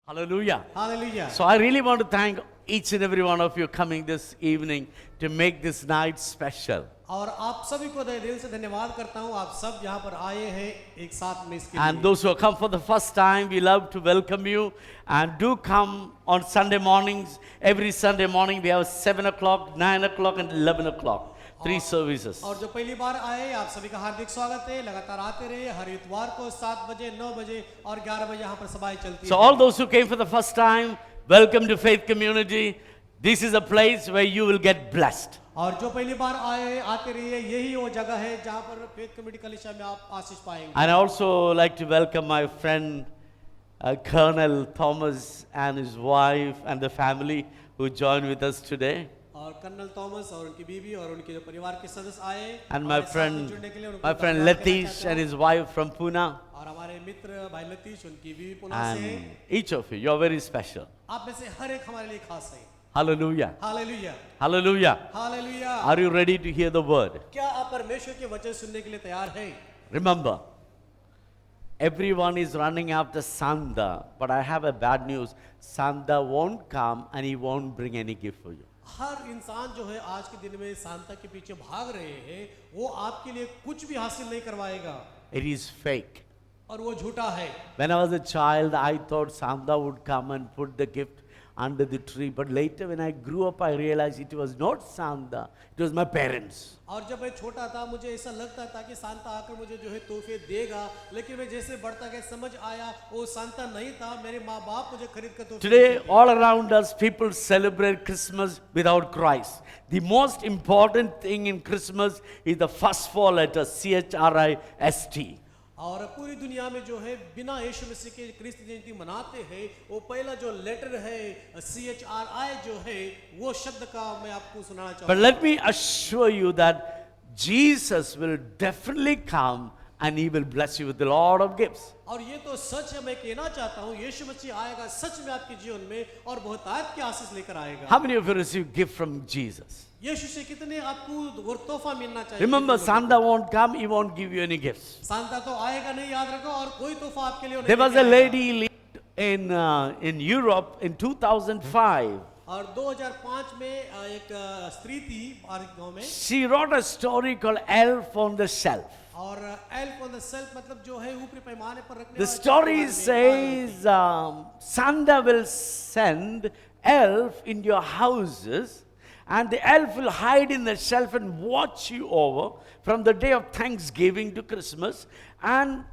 Hallelujah. Hallelujah. So I really want to thank each and every one of you coming this evening to make this night special. और आप सभी को दिल से धन्यवाद करता हूँ, आप सब यहाँ पर आए हैं एक साथ में इसके And लिए। those who have come for the first time, we love to welcome you. And do come on Sunday mornings. Every Sunday morning we have 7 o'clock, 9 o'clock and 11 o'clock. 3 services. और जो पहली बार आए आप सभी का हार्दिक स्वागत है। लगातार आते रहिए, हर इतवार को 7 बजे, 9 बजे और 11 बजे यहाँ पर सभाएं चलती So हैं। all those who came for the first time, welcome to Faith Community. This is a place where you will get blessed. और जो पहली बार आए आते रहिए, यही वो जगह है जहाँ पर फेथ कम्युनिटी कलीसिया में आप आशीष पाएंगे। And I also like to welcome my friend Colonel Thomas and his wife and the family who joined with us today. और कर्नल थॉमस और उनकी बीवी और उनके जो परिवार के सदस्य आए And my हमारे साथ में friend, जुड़ने के लिए उनको my friend धन्यवाद देना Latish चाहता and हूं। his wife from Pune. और हमारे मित्र भाई लतीश उनकी बीवी पुणे से हैं। And each of you, you're very special. आप में से हर एक हमारे लिए खास है। Hallelujah. Hallelujah, Hallelujah. Hallelujah. Are you ready to hear the word? क्या आप परमेश्वर के वचन सुनने के लिए तैयार हैं? Remember, everyone is running after Santa, but I have a bad news. Santa won't come and he won't bring any gift for you. हर इंसान जो है आज के दिन में सांता के पीछे भाग रहे हैं, वो आपके लिए कुछ भी हासिल नहीं करवाएगा It is fake. और वो झूठा है। When I was a child, I thought Santa would come and put the gift under the tree. But later, when I grew up, I realized it was not Santa, it was my parents. और जब मैं छोटा था मुझे ऐसा लगता था कि सांता आकर मुझे जो है तोहफे देगा, लेकिन मैं जैसे बढ़ता गया समझ आया वो सांता नहीं था, मेरे माँ बाप मुझे खरीद कर तोहफे Today, देते थे। all around us, people celebrate Christmas without Christ. The most important thing in Christmas is the first four letters, CHRIST. और पूरी दुनिया में जो है बिना यीशु मसीह के क्रिस्त जयंती मनाते हैं, वो पहला जो लेटर है CHRI जो है वो शब्द का मैं आपको सुनाना But चाहूँगा। let me assure you that Jesus will definitely come and he will bless you with a lot of gifts. और ये तो सच है, मैं कहना चाहता हूँ यीशु मसीह आएगा सच में आपके जीवन में और बहुतायत की आशीष लेकर आएगा। How many of you receive gift from Jesus? यीशु से कितने आपको और तोहफा मिलना चाहिए? Remember, Santa won't come, he won't give you any gifts. Santa तो आएगा नहीं, याद रखो, और कोई तोहफा आपके लिए There नहीं was a लेके lady lived in Europe in 2005. आएगा। और 2005 में एक स्त्री थी हमारे गांव में, She wrote a story called Elf on the Shelf. और एल्फ ऑन द सेल्फ मतलब जो है ऊपरी पैमाने पर रखने The वाला story cheese says Santa will send elf in your houses, and the elf will hide in the shelf and watch you over from the day of Thanksgiving to Christmas. And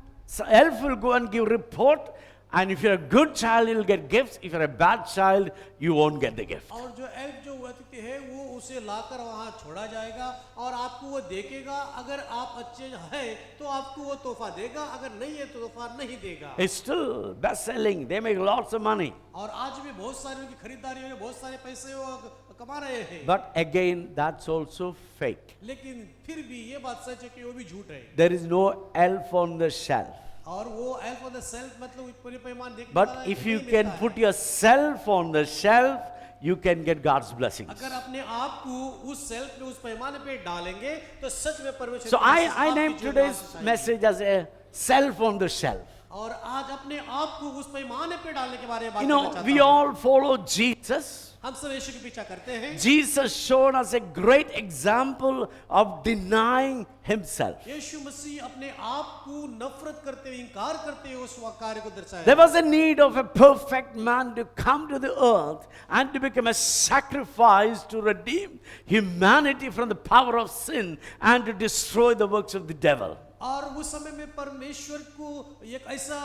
elf will go and give report. And if you're a good child, you'll get gifts. If you're a bad child, you won't get the gift. और जो elf जो व्यक्ति है वो उसे लाकर वहाँ छोड़ा जाएगा और आपको वो देखेगा। अगर आप अच्छे हैं तो आपको वो तोहफा देगा, अगर नहीं है तो तोहफा नहीं देगा। It's still best selling. They make lots of money. और आज भी बहुत सारी उनकी खरीदारी है, बहुत सारे पैसे वो कमा रहे हैं। But again, that's also fake. लेकिन फिर भी ये बात सच है कि वो भी झूठ है। There is no elf on the shelf. और वो एल्फ ऑन द सेल्फ मतलब पूरे पैमाने देखने But वाला if नहीं you मिलता can है। put yourself on the shelf, you can get God's blessings. अगर अपने आप को उस सेल्फ में उस पैमाने पे डालेंगे तो सच में परमेश्वर So की I आशीष named आपके जीवन में today's आशीष आएगी। message as a self on the shelf. और आज अपने आप को उस पैमाने पे डालने के बारे में बात You करना know, चाहता we हूं। all follow Jesus. हम सब यीशु के पीछा करते हैं। Jesus showed us a great example of denying himself. यीशु मसीह अपने आप को नफरत करते हुए, इनकार करते हुए उस कार्य को दर्शाया। There was a need of a perfect man to come to the earth and to become a sacrifice to redeem humanity from the power of sin and to destroy the works of the devil. और उस समय में परमेश्वर को एक ऐसा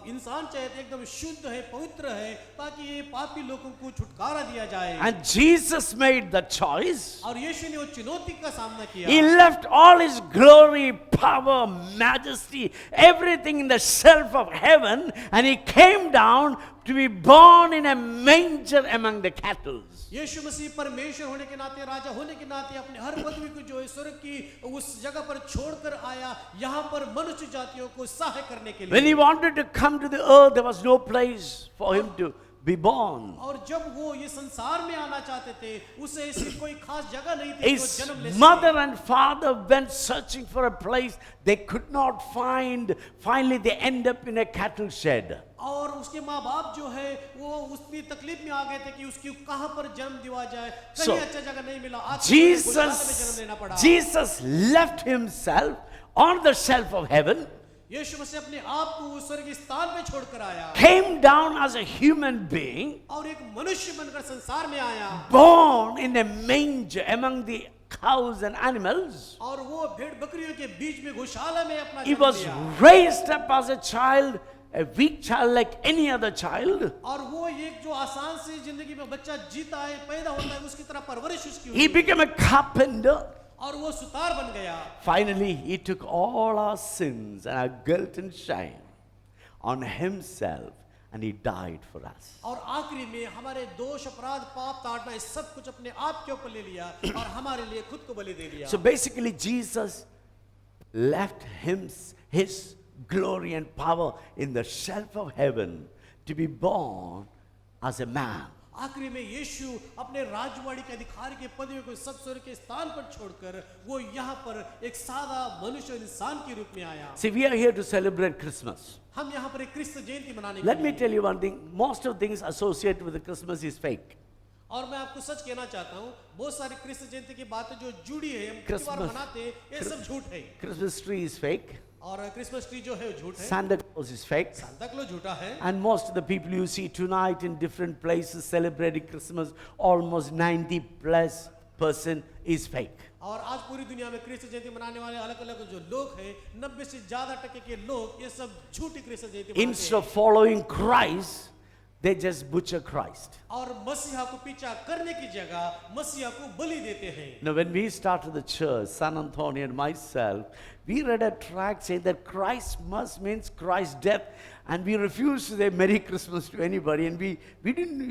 इंसान चाहिए था, एकदम शुद्ध है, पवित्र है, ताकि ये पापी लोगों को छुटकारा दिया जाए। And Jesus made the choice. और यीशु ने वो चुनौती का सामना किया। He left all his glory, power, majesty, everything in the shelf of heaven, and he came down to be born in a manger among the cattle. यीशु मसीह परमेश्वर होने के नाते, राजा होने के नाते अपने हर पदवी को जो है स्वर्ग की उस जगह पर छोड़कर आया, यहाँ पर मनुष्य जातियों को सहाय करने के लिए। When he wanted to come to the earth, there was no place for him to be born. और जब वो ये संसार में आना चाहते थे, उसे ऐसी कोई खास जगह नहीं थी जो His जन्म ले सके। mother and father went searching for a place they could not find. Finally, they end up in a cattle shed. और उसके माँ बाप जो है वो उतनी तकलीफ में आ गए थे कि उसकी कहाँ पर जन्म दिया जाए, कहीं So, अच्छा जगह नहीं मिला। आखिर में गुजरात में जन्म लेना पड़ा। Jesus left himself on the shelf of heaven, यीशु मसीह अपने आप को उस स्वर्गीय स्थान पे छोड़कर आया came down as a human being, और एक मनुष्य बनकर संसार में आया born in a manger among the cows and animals. और वो भेड़ बकरियों के बीच में गौशाला में अपना He जन्म was लिया। raised up as a child, a weak child like any other child. और वो एक जो आसान सी जिंदगी में बच्चा जीता है, पैदा होता है, उसकी तरह परवरिश उसकी He हुई became a carpenter. और वो सुतार बन गया। Finally, he took all our sins and our guilt and shame on himself and he died for us. और आखिरी में हमारे दोष अपराध पाप ताड़ना इस सब कुछ अपने आप के ऊपर ले लिया और हमारे लिए खुद को बलि दे दिया। So basically, Jesus left his glory and power in the shelf of heaven to be born as a man. आखिरी में यीशु अपने राजवाड़ी के अधिकार के पदवी को सब स्वर्ग के स्थान पर छोड़कर वो यहाँ पर एक सादा मनुष्य इंसान के रूप में आया। See, we are here to celebrate Christmas. हम यहाँ पर एक क्रिस्त जयंती मनाने के Let लिए me tell you one thing. Most of things associated with the Christmas is fake. और मैं आपको सच कहना चाहता हूँ, बहुत सारी क्रिस्त जयंती की बातें जो जुड़ी है, हम त्योहार Christmas- मनाते हैं, ये सब झूठ है। Christmas tree is fake. और क्रिसमस ट्री जो है वो झूठ है, Santa Claus is fake. Santa Claus झूठा है। And most of the people you see tonight in different places celebrating Christmas, almost 90+% is fake. और आज पूरी दुनिया में क्रिस्त जयंती मनाने वाले अलग अलग जो लोग हैं, 90 से ज्यादा टके के लोग ये सब झूठी क्रिस्त जयंती मनाते Instead of हैं। following Christ, they just butcher Christ. और मसीहा को पीछा करने की जगह मसीहा को बलि देते हैं। Now, when we started the church, San Antonio and myself, we read a tract saying that Christ must means Christ's death, and we refused to say Merry Christmas to anybody, and we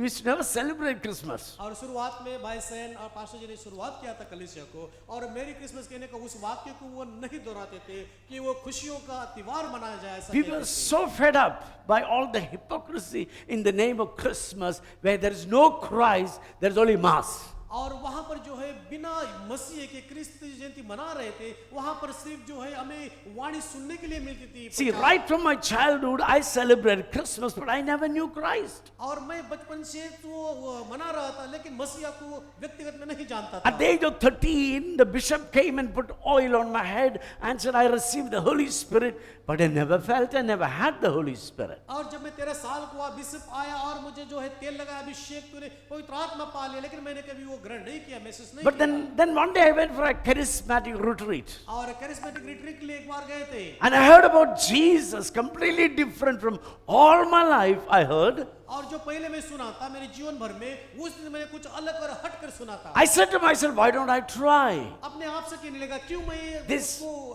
used to never celebrate Christmas. और शुरुआत में भाई San और pastor जी ने शुरुआत किया था कलीसिया को, और मेरी क्रिसमस कहने का उस वाक्य को वो नहीं दोहराते थे कि वो खुशियों का त्योहार मनाया जाए। ऐसा We कहते were थे। so fed up by all the hypocrisy in the name of Christmas, where there is no Christ, there is only Mass. और वहां पर जो है बिना मसीह के क्रिस्त जयंती मना रहे थे, वहां पर सिर्फ जो है हमें वाणी सुनने के लिए मिलती थी। See, right from my childhood, I celebrated Christmas, but I never knew Christ. और मैं बचपन से तो वो मना रहा था, लेकिन मसीहा को व्यक्तिगत में नहीं जानता At था। the age of 13, the bishop came and put oil on my head and said, I received the Holy Spirit, but I never felt, I never had the Holy Spirit. और जब मैं 13 साल को हुआ, बिशप आया और मुझे जो है तेल लगाया, अभिषेक तूने पवित्र आत्मा पा लिया, लेकिन मैंने कभी वो ग्रहण नहीं किया, महसूस नहीं But किया। then one day I went for a charismatic retreat. और कैरिस्मेटिक रिट्रीट के लिए एक बार गए थे, And I heard about Jesus, completely different from all my life I heard. और जो पहले मैं सुना था मेरे जीवन भर में, उस दिन मैंने कुछ अलग और हट कर सुना था। I said to myself, why don't I try? अपने आप से कहने लगा, क्यों मैं This- उसको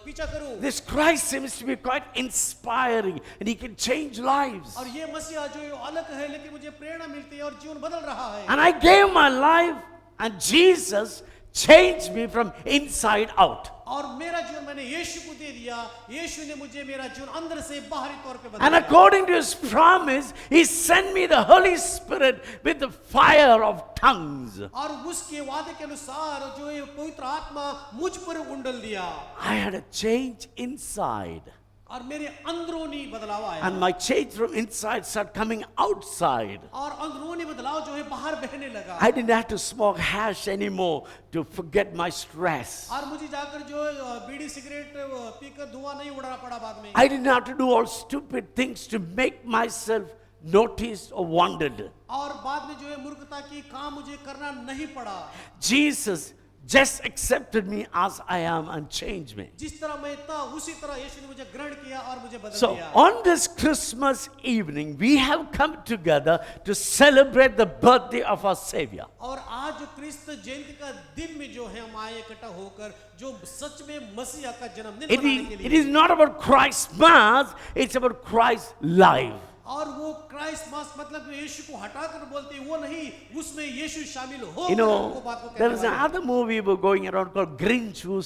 पीछा करूं? This Christ seems to be quite inspiring and he can change lives. और ये मसीहा जो है वो अलग है, लेकिन मुझे प्रेरणा मिलती है और जीवन बदल रहा है। And I gave my life and Jesus changed me from inside out. और मेरा जीवन मैंने यीशु को दे दिया, यीशु ने मुझे मेरा जीवन अंदर से बाहरी तौर पे And बदला। according to his promise, he sent me the Holy Spirit with the fire of tongues. और उसके वादे के अनुसार जो ये पवित्र आत्मा मुझ पर उंडल दिया I had a change inside. और मेरे अंदरूनी बदलाव आया। And my change from inside started coming outside. और अंदरूनी बदलाव जो है बाहर बहने लगा। I didn't have to smoke hash anymore to forget my stress. और मुझे जाकर जो है बीड़ी सिगरेट पीकर धुआं नहीं उड़ाना पड़ा बाद में। I didn't have to do all stupid things to make myself noticed or wanted. और बाद में जो है मूर्खता की काम मुझे करना नहीं पड़ा। Jesus just accepted me as I am and changed me. जिस तरह मैं था उसी तरह यीशु ने मुझे ग्रहण किया और मुझे बदल So दिया। on this Christmas evening, we have come together to celebrate the birthday of our Savior. और आज जो क्रिस्त जयंती का दिन में जो है हम आए इकट्ठा होकर, जो सच में मसीहा का जन्मदिन मनाने के It लिए, is not about Christ's mass, it's about Christ's life. और वो क्राइस्ट मास मतलब यीशु को हटाकर बोलते हैं, वो नहीं, उसमें यीशु शामिल हो। You know, वो बात को there कहने is वाले। another movie we're going around called Grinch Who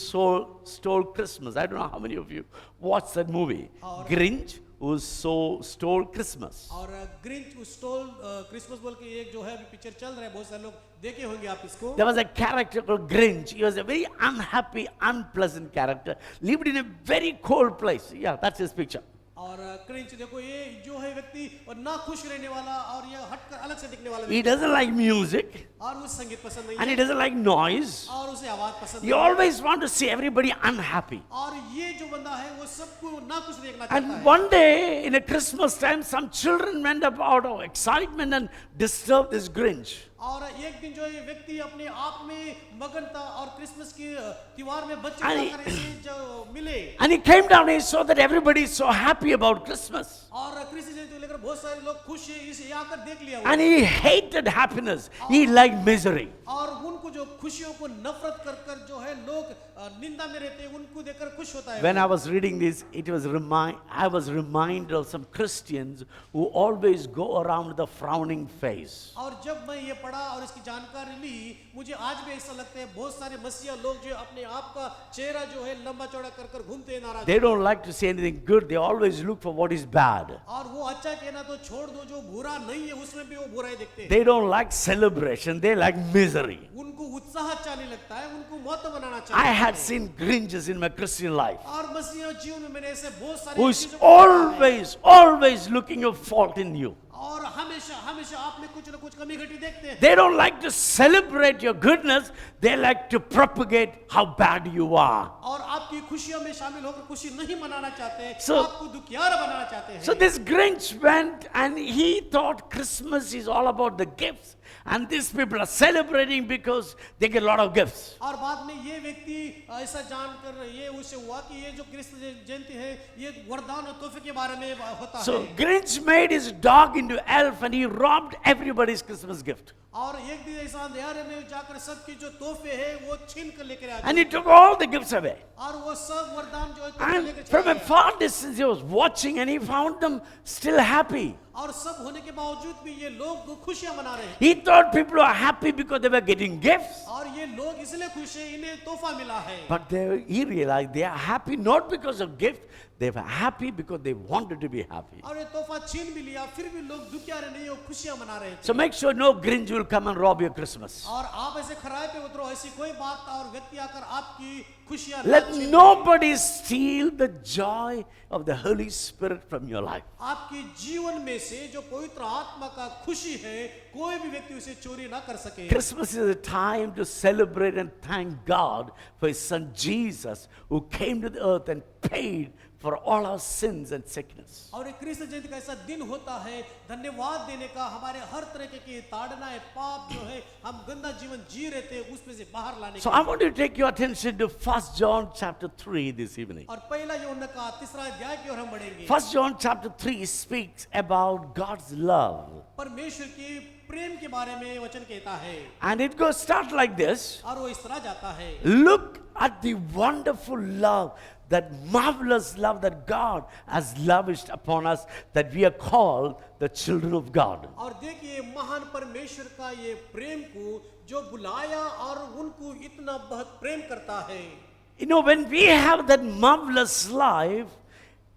Stole Christmas. I don't know how many of you watched that movie. Grinch who stole Christmas. और ग्रिंच who stole क्रिसमस बोल के एक जो है अभी पिक्चर चल रहा है, बहुत सारे लोग देखे होंगे आप इसको. There was a character called Grinch. He was a very unhappy, unpleasant character. Lived in a very cold place. Yeah, that's his picture. और क्रिंच देखो ये जो है व्यक्ति और ना खुश रहने वाला और ये हटकर अलग से दिखने वाला He doesn't like music और उसे संगीत पसंद नहीं and he है doesn't like noise. और उसे आवाज पसंद He नहीं है always wants to see everybody unhappy. और ये जो बंदा है वो सबको ना खुश देखना चाहता And है. one day in a Christmas time, some children went up out of excitement and disturbed this Grinch. और एक दिन जो ये व्यक्ति अपने आप में मगन था और क्रिसमस के त्योहार में बच्चे अरे- जाकर इसे जो मिले And he came down and he saw that everybody is so happy about Christmas. और क्रिसमस जयंती को लेकर बहुत सारे लोग खुश है, इसे आकर देख लिया वो. And he hated happiness. He liked misery. और उनको जो खुशियों को नफरत कर कर जो है लोग निंदा में रहते हैं उनको देखकर खुश होता है. When I was reading this, I was reminded of some Christians who always go around with a frowning face. और जब मैं ये पढ़ा और इसकी जानकारी ली, मुझे आज भी ऐसा लगता है बहुत सारे मसीहा लोग जो अपने आप का चेहरा जो है लंबा चौड़ा कर कर घूमते हैं नाराज. They don't like to see anything good. They always look for what is bad. और वो अच्छा कहना तो छोड़ दो, जो बुरा नहीं है उसमें भी वो बुराई देखते हैं. They don't like celebration. They like misery. उनको उत्साह अच्छा नहीं लगता है, उनको मौत बनाना I चाहते had हैं. seen Grinches in my Christian life और मसीहा जीवन में मैंने ऐसे बहुत सारे who is चीजों को देखा है. always looking a fault in you. और हमेशा हमेशा आप में कुछ न कुछ कमी घटी देखते हैं. They don't like to celebrate your goodness. They like to propagate how bad you are. और आपकी खुशियों में शामिल होकर खुशी नहीं मनाना चाहते हैं, So- आपको दुखियारा बनाना चाहते हैं. So this Grinch went and he thought Christmas is all about the gifts. And these people are celebrating because they get a lot of gifts. और बाद में ये व्यक्ति ऐसा जानकर ये उसे हुआ कि ये जो क्रिसमस जयंती है ये वरदान और तोहफे के बारे में होता So है. Grinch made his dog into elf and he robbed everybody's Christmas gift. और एक दिन ऐसा अंधेरे में जाकर सबकी जो तोहफे है वो छीन कर लेकर आ And he गए. took all the gifts away. और वो सब वरदान जो है तोहफे And लेकर from चला a गया. far distance he was watching and he found them still happy. और सब होने के बावजूद भी ये लोग खुशियां मना रहे हैं. He thought people were happy because they were getting gifts. और ये लोग इसलिए खुश है, इन्हें तोहफा मिला है. But he realized they are happy not because of gift. They were happy because they wanted to be happy. और ये तोहफा छीन भी लिया, फिर भी लोग दुखियारे नहीं हो, खुशियां मना रहे थे. So make sure no Grinch will come and rob your Christmas. और आप ऐसे खराए पे उतरो, ऐसी कोई बात और व्यक्ति आकर आपकी खुशियां Let ना छीन ले. nobody steal the joy of the Holy Spirit from your life. आपके जीवन में से जो पवित्र आत्मा का खुशी है, कोई भी व्यक्ति उसे चोरी ना कर सके. Christmas is a time to celebrate and thank God for His Son Jesus, who came to the earth and paid for all our sins and sickness. और एक कृष्ण जयंती का ऐसा दिन होता है धन्यवाद देने का, हमारे हर तरह की ताड़ना है, पाप जो है हम गंदा जीवन जी रहे थे उसमें से बाहर लाने So का. I want to take your attention to 1 John chapter 3 this evening. और पहला यूहन्ना का 3 अध्याय की ओर हम बढ़ेंगे. 1 John chapter 3 speaks about God's love. परमेश्वर के प्रेम के बारे में वचन कहता है And it goes start like this. और वो इस तरह जाता है. Look at the wonderful love, that marvelous love that God has lavished upon us, that we are called the children of God. और देखिए महान परमेश्वर का ये प्रेम को जो बुलाया और उनको इतना बहुत प्रेम करता है. You know, when we have that marvelous life,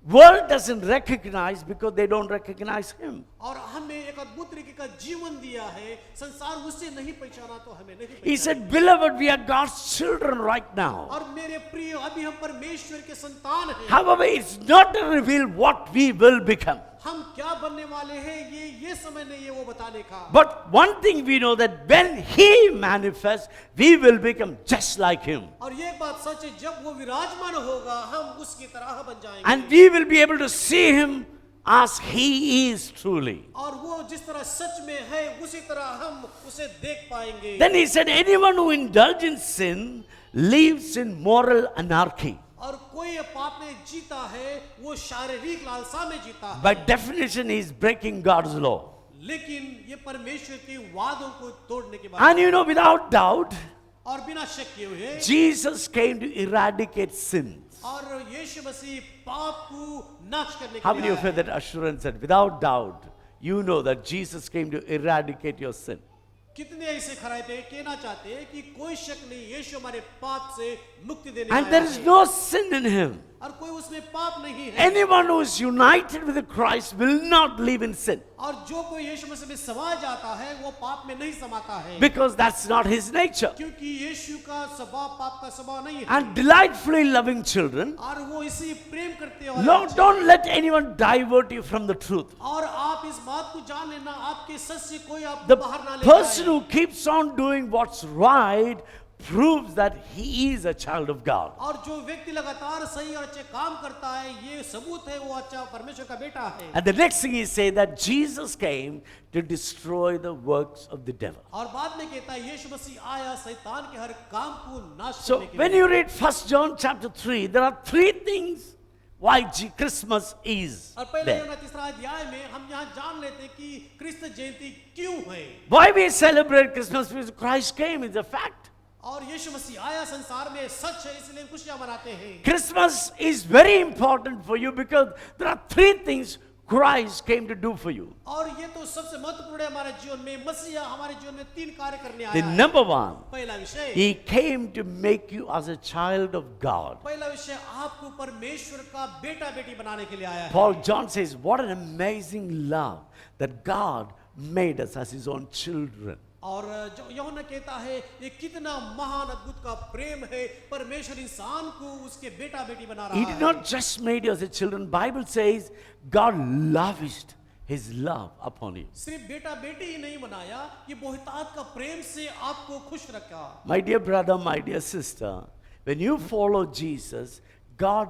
world doesn't recognize because they don't recognize Him. और हमें एक अद्भुत तरीके का जीवन दिया है, संसार उससे नहीं पहचाना तो हमें नहीं He पहचाना. said, beloved, we are God's children right now. और मेरे प्रिय अभी हम परमेश्वर के संतान हैं. However, it's not revealed what we will become. हम क्या बनने वाले हैं ये समय नहीं है वो बताने का. But one thing we know, that when He manifests, we will become just like Him. और ये बात सच है, जब वो विराजमान होगा हम उसकी तरह बन जाएंगे. And we will be able to see Him as He is truly. और वो जिस तरह सच में है उसी तरह हम उसे देख पाएंगे. Then He said, anyone who indulges in sin lives in moral anarchy. और कोई पाप में जीता है वो शारीरिक लालसा में जीता है. By definition, he is breaking God's law. लेकिन ये परमेश्वर के वादों को तोड़ने के बाद And you know, without doubt, और बिना शक किए हुए Jesus came to eradicate sins. और यीशु मसीह पाप को नाश करने How के many लिए of you आया that assurance that without doubt, you know that Jesus came to eradicate your sin? कितने ऐसे खराए पे कहना चाहते हैं कि कोई शक नहीं, यीशु हमारे पाप से मुक्ति देने And आया there is है. no sin in Him. और कोई उसमें पाप नहीं है। Anyone who is united with Christ will not live in sin, और जो कोई यीशु मसीह में समा जाता है वो पाप में नहीं समाता है, because that's not his nature. क्योंकि यीशु का स्वभाव पाप का स्वभाव नहीं है। And delightfully loving children, और वो इसी प्रेम करते हैं। Lord, don't let anyone divert you from the truth. और आप इस बात को जान लेना, आपके सच से कोई आपको The बाहर ना ले person जाए। who keeps on doing what's right proves that he is a child of God. और जो व्यक्ति लगातार सही और अच्छे काम करता है, ये सबूत है वो अच्छा परमेश्वर का बेटा है। And the next thing he says that Jesus came to destroy the works of the devil. और बाद में कहता है यीशु मसीह आया शैतान के हर काम को नाश So करने के when लिए। you read 1 John chapter 3, there are three things why Christmas is और पहले there. यूहन्ना तीसरा अध्याय में हम यहाँ जान लेते हैं कि क्रिस्त जयंती क्यों है। Why we celebrate Christmas? Because Christ came, is a fact. और यीशु मसीह आया संसार में, सच है, इसलिए हम खुशियां मनाते हैं। Christmas is very important for you because there are three things Christ came to do for you. और ये तो सबसे महत्वपूर्ण है हमारे जीवन में। मसीहा हमारे जीवन में तीन कार्य करने The आया है। number one, पहला विषय, he came to make you as a child of God. पहला विषय आपको परमेश्वर का बेटा बेटी बनाने के लिए आया है। Paul John says, what an amazing love that God made us as his own children. और जो यूहन्ना कहता है ये कितना महान अद्भुत का प्रेम है, परमेश्वर इंसान को उसके बेटा बेटी बना रहा He है। did not just made you as a children. Bible says God lavished his love upon you. सिर्फ बेटा बेटी ही नहीं बनाया, ये बहुतायत का प्रेम से आपको खुश रखा। My dear brother, my dear sister, when you follow Jesus, God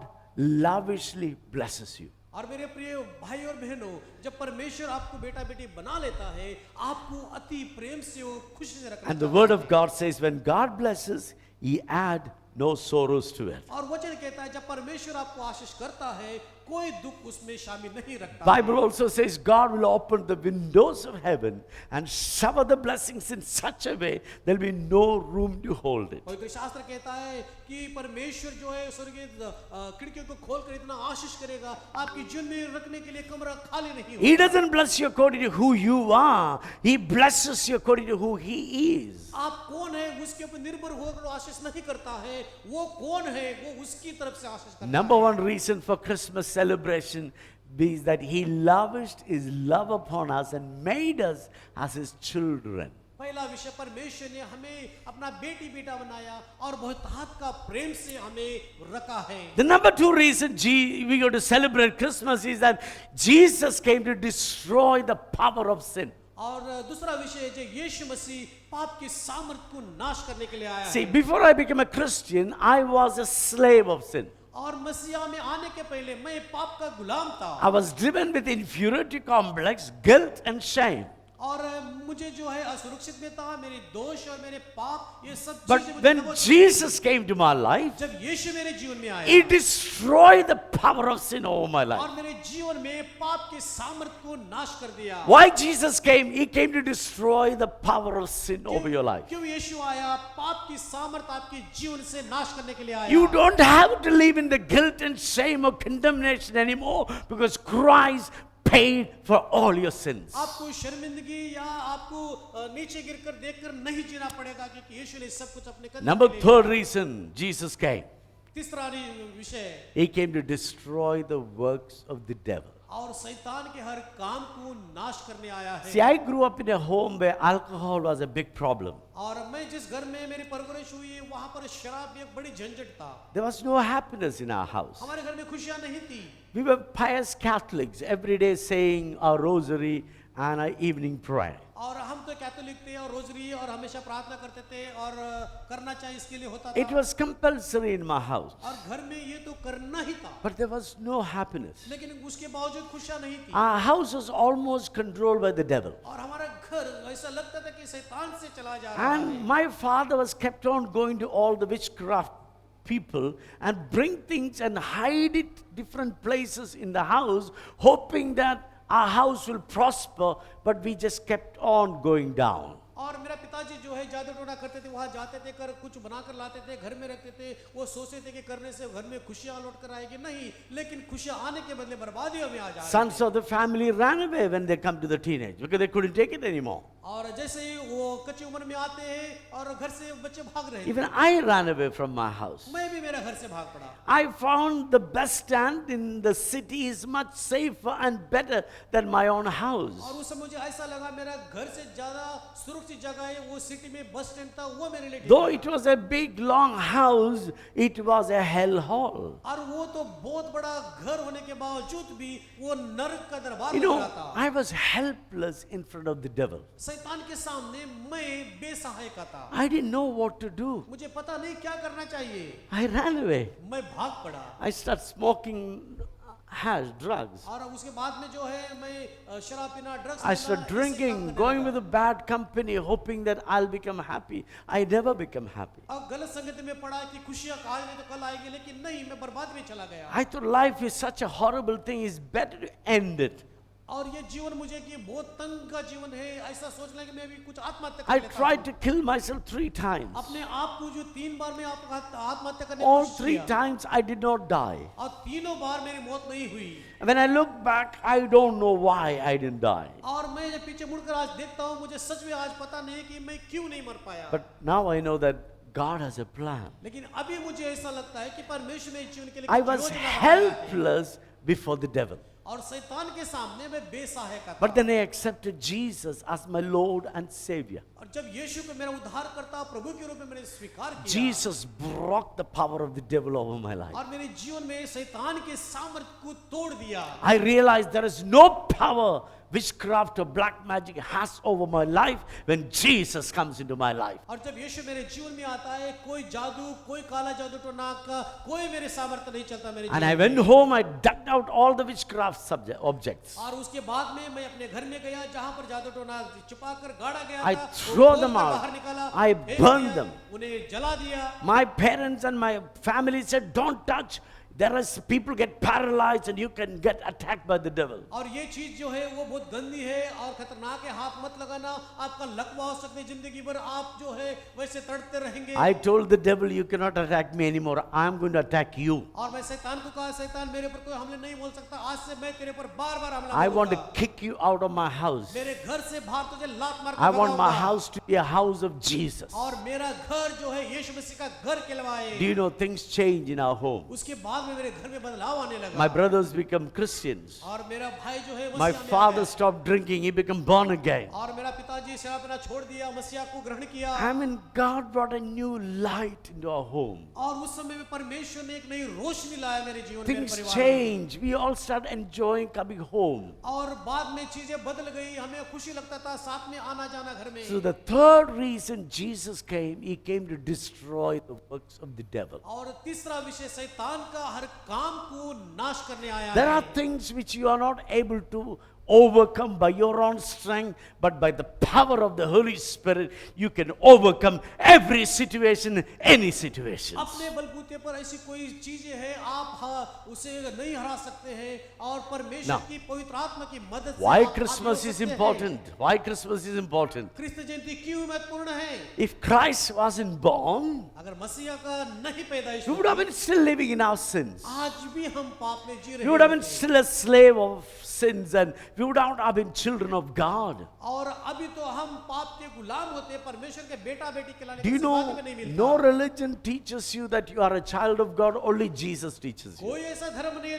lavishly blesses you. और मेरे प्रिय भाई और बहनों, जब परमेश्वर आपको बेटा बेटी बना लेता है, आपको अति प्रेम से वो खुशी से रखना And the चाहता word है। of God says when God blesses, he add no sorrows to it. और वचन कहता है जब परमेश्वर आपको आशीष करता है, कोई दुख उसमें शामिल नहीं रखता। Bible also says God will open the windows of heaven and shower the blessings in such a way there'll be no room to hold it. पवित्र शास्त्र कहता है कि परमेश्वर जो है स्वर्गीय खिड़कियों को खोलकर इतना आशीष करेगा, आपके जीवन में रखने के लिए कमरा खाली नहीं He होगा। doesn't bless you according to who you are. He blesses you according to who he is. आप कौन है उसके ऊपर निर्भर होकर आशीष नहीं करता है, वो कौन है वो उसकी तरफ से आशीष करता Number है। one reason for Christmas celebration is that he lavished his love upon us and made us as his children. पहला विषय, परमेश्वर ने हमें अपना बेटी बेटा बनाया और बहुतायत का प्रेम से हमें रखा है। The number two reason we go to celebrate Christmas is that Jesus came to destroy the power of sin. और दूसरा विषय जो यीशु मसीह पाप की सामर्थ को नाश करने के लिए आया See, है। before I became a Christian, I was a slave of sin. और मसीहा में आने के पहले मैं पाप का गुलाम था। I was driven with inferiority complex, guilt and shame. और मुझे जो है असुरक्षित में था, मेरे दोष और मेरे पाप ये सब But चीजें मुझे when दबोच- Jesus came to my life, जब यीशु मेरे जीवन में आया he destroyed the power of sin over my और life. मेरे जीवन में पाप के सामर्थ को नाश कर दिया। Why Jesus came? He came to destroy the power of sin over your life. क्यों यीशु आया? पाप की सामर्थ आपके जीवन से नाश करने के लिए आया। You don't have to live in the guilt and shame or condemnation anymore because Christ paid for all your sins. आपको शर्मिंदगी या आपको नीचे गिरकर देखकर नहीं जीना पड़ेगा, क्योंकि यीशु ने सब कुछ अपने कंधे Number पे ले third लिया। reason Jesus came. तीसरा विषय, He came to destroy the works of the devil. और शैतान के हर काम को नाश करने आया है। See, I grew up in a home where alcohol was a big problem. और मैं जिस घर में मेरी परवरिश हुई वहां पर शराब एक बड़ी झंझट था। There was no happiness in our house. हमारे घर में खुशियां नहीं थी। We were pious Catholics, every day saying our rosary and our evening prayer. और हम तो कैथोलिक थे और रोजरी और हमेशा प्रार्थना करते थे और करना चाहिए इसके लिए होता It था। was compulsory in my house, और घर में ये तो करना ही था, but there was no happiness. लेकिन उसके बावजूद खुशियां नहीं थी। Our house was almost controlled by the devil. और हमारा घर ऐसा लगता था कि शैतान से चला जा रहा है। And my father was kept on going to all the witchcraft people and bring things and hide it different places in the house, hoping that our house will prosper, but we just kept on going down. और मेरा पिताजी पिताजी जो है जादू टोना करते थे, वहां जाते थे, कर कुछ बनाकर लाते थे, घर में रखते थे। वो सोचते थे कि करने से घर में खुशियां लौट कर आएगी, नहीं, लेकिन खुशियां आने के बदले बर्बादियों में आ जा रही Sons of the family ran away when they come to the teenage because they couldn't take it anymore. और जैसे ही वो कच्ची उम्र में आते हैं और घर से बच्चे भाग रहे हैं। Even I ran away from my house. मैं भी मेरा घर से भाग पड़ा। I found the best stand in the city is much safer and better than my own house. और उस समय मुझे ऐसा लगा मेरा घर से ज्यादा सुरक्षित जगह है वो सिटी में बस स्टैंड था, वो मेरे लिए ठीक Though था। it was a big long house, it was a hell hall. और वो तो बहुत बड़ा घर होने के बावजूद भी वो नरक का दरबार You लग know, रहा था। I was helpless in front of the devil. शैतान के सामने मैं बेसहाय का था। I didn't know what to do. मुझे पता नहीं क्या करना चाहिए। I ran away. मैं भाग पड़ा। I started smoking hash, drugs. और उसके बाद में जो है मैं शराब पीना, drugs I started drinking, going with a bad company, hoping that I'll become happy. I never become happy. अब गलत संगति में पड़ा कि खुशियां आज नहीं तो कल आएगी, लेकिन नहीं, मैं बर्बाद में चला गया। I thought life is such a horrible thing, it's better to end it. और ये जीवन मुझे कि बहुत तंग का जीवन है, ऐसा सोच लें कि मैं भी कुछ आत्महत्या I कर लेता tried हूं। to kill myself 3 times. अपने आप को जो 3 बार में आत्महत्या करने की All कोशिश 3 किया। times I did not die. और तीनों बार मेरी मौत नहीं हुई। When I look back, I don't know why I didn't die. और मैं जब पीछे मुड़कर आज देखता हूँ, मुझे सच में आज पता नहीं कि मैं क्यों नहीं मर पाया। But now I know that God has a plan. लेकिन अभी मुझे ऐसा लगता है कि परमेश्वर ने जीवन के लिए I कुछ was योजना बनाया है। helpless before the devil. और शैतान के सामने मैं बेसहाय का था। But then I accepted Jesus as my Lord and Savior. और जब यीशु को मेरा उद्धारकर्ता प्रभु के रूप में मैंने स्वीकार किया, Jesus broke the power of the devil over my life. और मेरे जीवन में शैतान के सामर्थ्य को तोड़ दिया। I realized there is no power witchcraft or black magic has over my life when Jesus comes into my life. और जब यीशु मेरे जीवन में आता है, कोई जादू, कोई काला जादू टोना का कोई मेरे सामर्थ्य नहीं चलता मेरे And जीवन I में। went home, I dug out all the witchcraft objects. और उसके बाद में मैं अपने घर में गया जहां पर जादू टोना छुपा कर गाड़ा गया I था, throw वो them खोलकर out. बाहर निकाला, I फेंक burned दिया, them. उन्हें जला दिया। My parents and my family said, don't touch. There is people get paralyzed and you can get attacked by the devil. और ये चीज जो है वो बहुत गंदी है और खतरनाक है, हाथ मत लगाना, आपका लकवा हो सकता है, जिंदगी भर आप जो है वैसे तड़पते रहेंगे। I told the devil, you cannot attack me anymore. I'm going to attack you. और मैं शैतान को कहा, शैतान मेरे पर कोई हमले नहीं बोल सकता, आज से मैं तेरे पर बार-बार हमला I want to करूंगा। kick you out of my house. मेरे घर से बाहर तुझे लात मार I कर want my भगाऊंगा। house to be a house of Jesus. और मेरा घर जो है यीशु मसीह का घर कहलवाए। Do you know things change in our home? उसके बाद में मेरे घर में बदलाव आने लगा। My brothers become Christians. और मेरा भाई जो है My मसीह में आ father गया। stopped drinking. He became born again. और मेरा पिताजी शराब पीना छोड़ दिया, मसीह को ग्रहण किया। I mean, God brought a new light into our home. और उस समय में परमेश्वर ने एक नई रोशनी लाया मेरे जीवन में, मेरे Things परिवार में। change. We all start enjoying coming home. और बाद में चीजें बदल गई, हमें खुशी लगता था साथ में आना जाना घर में। So the third reason Jesus came, he came to destroy the works of the devil. और तीसरा विषय शैतान का हर काम को नाश करने आया There है। are things which you are not able to overcome by your own strength, but by the power of the Holy Spirit, you can overcome every situation, any situation. अपने बलबूते पर ऐसी कोई चीजें हैं, आप उसे नहीं हरा सकते हैं, और परमेश्वर Now, की पवित्र आत्मा की मदद से Why आप Christmas आगे is बढ़ सकते हैं। important? Why Christmas is important? क्रिस्त जयंती क्यों महत्वपूर्ण है? If Christ wasn't born, अगर मसीहा का नहीं पैदाइश we would have होती, been still living in our sins. आज भी हम पाप में जी रहे We would have been होते। still a slave of sins and we would not have been children of God. और अभी तो हम पाप के गुलाम होते, परमेश्वर के बेटा बेटी कहलाने Do का you know, सौभाग्य नहीं मिलता। no religion teaches you that you are a child of God, only Jesus teaches you. कोई ऐसा धर्म नहीं है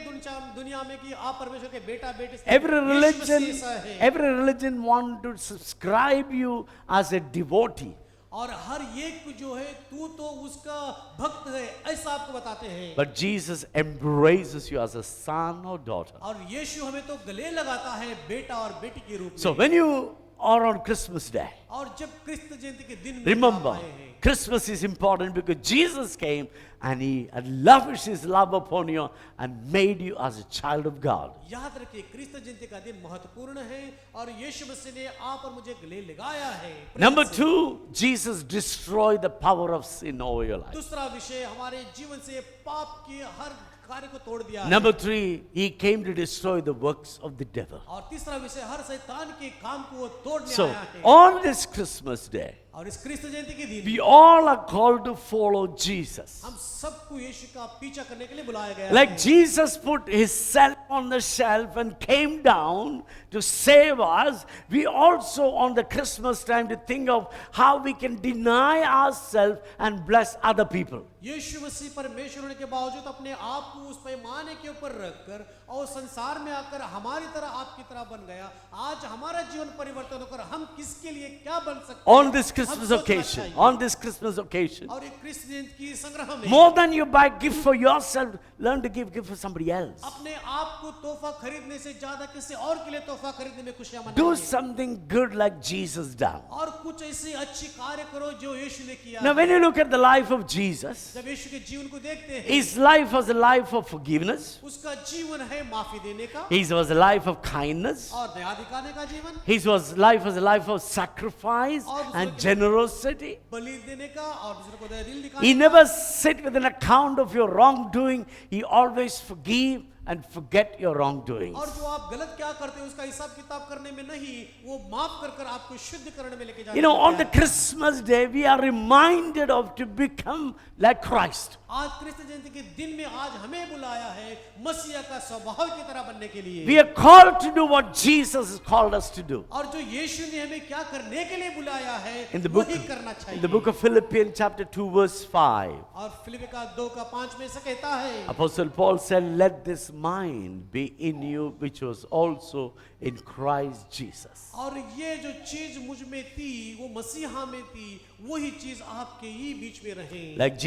दुनिया में कि आप परमेश्वर के बेटा बेटी से- Every यीशु religion, मसीह ऐसा है। every religion want to subscribe you as a devotee. और हर एक जो है तू तो उसका भक्त है ऐसा आपको बताते हैं। But Jesus embraces you as a son or daughter. और यीशु हमें तो गले लगाता है बेटा और बेटी के रूप में। So when you are on Christmas Day, और जब क्रिस्त जयंती के दिन में remember, आप आए हैं, Christmas is important because Jesus came and he lavished his love upon you and made you as a child of God. याद रखिए क्रिस्त जयंती का दिन महत्वपूर्ण है और यीशु मसीह ने आप और मुझे गले लगाया है। Number 2, Jesus destroyed the power of sin over your life. दूसरा विषय, हमारे जीवन से पाप की हर कार्य को तोड़ दिया है। Number 3, he came to destroy the works of the devil. और तीसरा विषय, हर शैतान के काम को वो तोड़ने So, आया है। on this Christmas day, और इस क्रिस्त जयंती के दिन we all are called to follow Jesus. हम सबको यीशु का पीछा करने के लिए बुलाया गया Like है। Jesus put his self on the shelf and came down to save us, we also on the Christmas time to think of how we can deny ourselves and bless other people. यीशु मसीह परमेश्वर होने के बावजूद अपने आप को उस पैमाने के ऊपर रखकर और संसार में आकर हमारी तरह आपकी तरह बन गया। आज हमारा जीवन परिवर्तन होकर हम किसके लिए क्या बन सकते हैं, On this Christmas हम सोचना occasion, चाहिए। on this Christmas occasion, और एक क्रिस्त जयंती की संग्रह में more than you buy gift for yourself, learn to give gift for somebody else. अपने आप को तोहफा खरीदने से ज्यादा किसी और के लिए तोहफा खरीदने में खुशियां Do मनाइए something good like Jesus done. और कुछ ऐसे अच्छी कार्य करो जो यीशु ने किया। Now, when you look at the life of Jesus, जब यीशु के जीवन को देखते हैं, his life was a life of forgiveness. उसका जीवन है माफी देने का His was a life of kindness. और दया दिखाने का जीवन, His life was a life of sacrifice and generosity. बलि देने का और दूसरों को दया दिल दिखाने He का। never sit with an account of your wrongdoing. He always forgive and forget your wrongdoings. और जो आप गलत क्या करते हैं उसका हिसाब किताब करने में नहीं, वो माफ कर कर आपको शुद्ध करने में लेके जाने You know, में on the है। Christmas day, we are reminded of to become like Christ. आज क्रिस्त जयंती के दिन में आज हमें बुलाया है मसीहा का स्वभाव की तरह बनने के लिए। We are called to do what Jesus has called us to do. और जो यीशु ने हमें क्या करने के लिए बुलाया है In the book, वही करना चाहिए। in the book of Philippians chapter 2 verse 5, और फिलिप्पी का 2:5 में से कहता है, Apostle Paul said, let this mind be in you which was also in Christ Jesus. और ये जो चीज मुझ में थी वो मसीहा में थी, वही चीज आपके ही बीच में रहे। Like